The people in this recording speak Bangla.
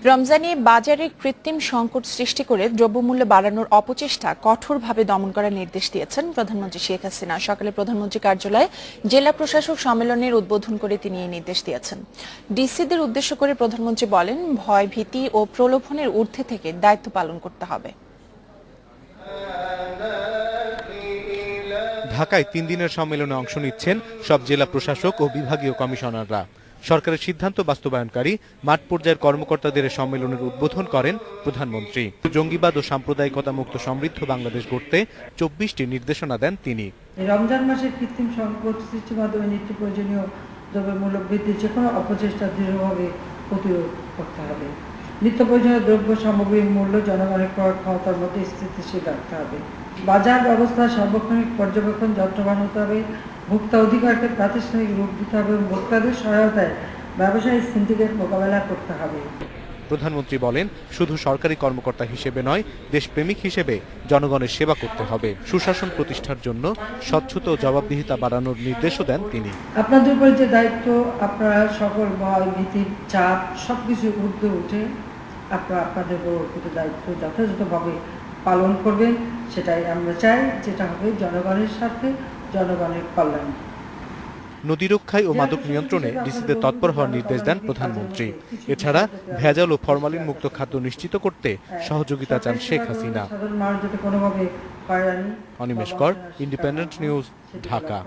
রমজানে বাজারে কৃত্রিম সংকট সৃষ্টি করে দ্রব্যমূল্য বাড়ানোর অপচেষ্টা কঠোরভাবে দমন করার নির্দেশ দিয়েছেন প্রধানমন্ত্রী শেখ হাসিনা। সকালে প্রধানমন্ত্রী কার্যালয়ে জেলা প্রশাসক সম্মেলনের উদ্বোধন করে তিনি এই নির্দেশ দিয়েছেন। ডিসিদের উদ্দেশ্য করে প্রধানমন্ত্রী বলেন, ভয়, ভীতি ও প্রলোভনের ঊর্ধ্বে থেকে দায়িত্ব পালন করতে হবে। ঢাকায় 3 দিনের সম্মেলনে অংশ নিচ্ছেন সব জেলা প্রশাসক ও বিভাগীয় কমিশনাররা। সরকারের সিদ্ধান্ত বাস্তবায়নকারী মাঠ পর্যায়ের কর্মকর্তাদের সম্মেলনের উদ্বোধন করেন প্রধানমন্ত্রী। জঙ্গিবাদ ও সাম্প্রদায়িকতা মুক্ত সমৃদ্ধ বাংলাদেশ গড়তে 24টি নির্দেশনা দেন তিনি। রমজান মাসে কৃত্রিম সংকট সৃষ্টির মাধ্যমে নিত্য প্রয়োজনীয় দ্রব্যমূল্য বৃদ্ধির যে কোনো অপচেষ্টা দৃঢ়ভাবে প্রতিরোধ করতে হবে। নিত্য প্রয়োজনীয় দ্রব্য সামগ্রীর মূল্য জনগণের ক্রয় ক্ষমতার মধ্যে স্থিতিশীল রাখতে হবে। বাজার ব্যবস্থা সার্বক্ষণিক পর্যবেক্ষণ যত্নবান হতে হবে। ভোক্তা অধিকারকে প্রাতিষ্ঠানিক রূপ দিতে হবে এবং ভোক্তাদের সহায়তায় ব্যবসায়ী সিন্ডিকেট মোকাবেলা করতে হবে। প্রধানমন্ত্রী বলেন, শুধু সরকারি কর্মকর্তা হিসেবে নয়, দেশপ্রেমিক হিসেবে জনগণের সেবা করতে হবে। সুশাসন প্রতিষ্ঠার জন্য স্বচ্ছতা ও জবাবদিহিতা বাড়ানোর নির্দেশও দেন তিনি। আপনাদের উপরে যে দায়িত্ব, আপনারা সকল ভয়, ভীতি, চাপ সবকিছু ঊর্ধ্বে উঠে আপনারা আপনাদের উপর দায়িত্ব যথাযথভাবে পালন করবেন। সেটাই আমরা চাই, যেটা হবে জনগণের স্বার্থে, জনগণের কল্যাণে। নদী রক্ষায় ও মাদক নিয়ন্ত্রণে ডিসিদের তৎপর হওয়ার নির্দেশ দেন প্রধানমন্ত্রী। এছাড়া ভেজাল ও ফরমালিন মুক্ত খাদ্য নিশ্চিত করতে সহযোগিতা চান শেখ হাসিনা। সাধারণ মানুষ যাতে কোনোভাবে হয়রানি। অনিমেষ কর, ইন্ডিপেন্ডেন্ট নিউজ, ঢাকা।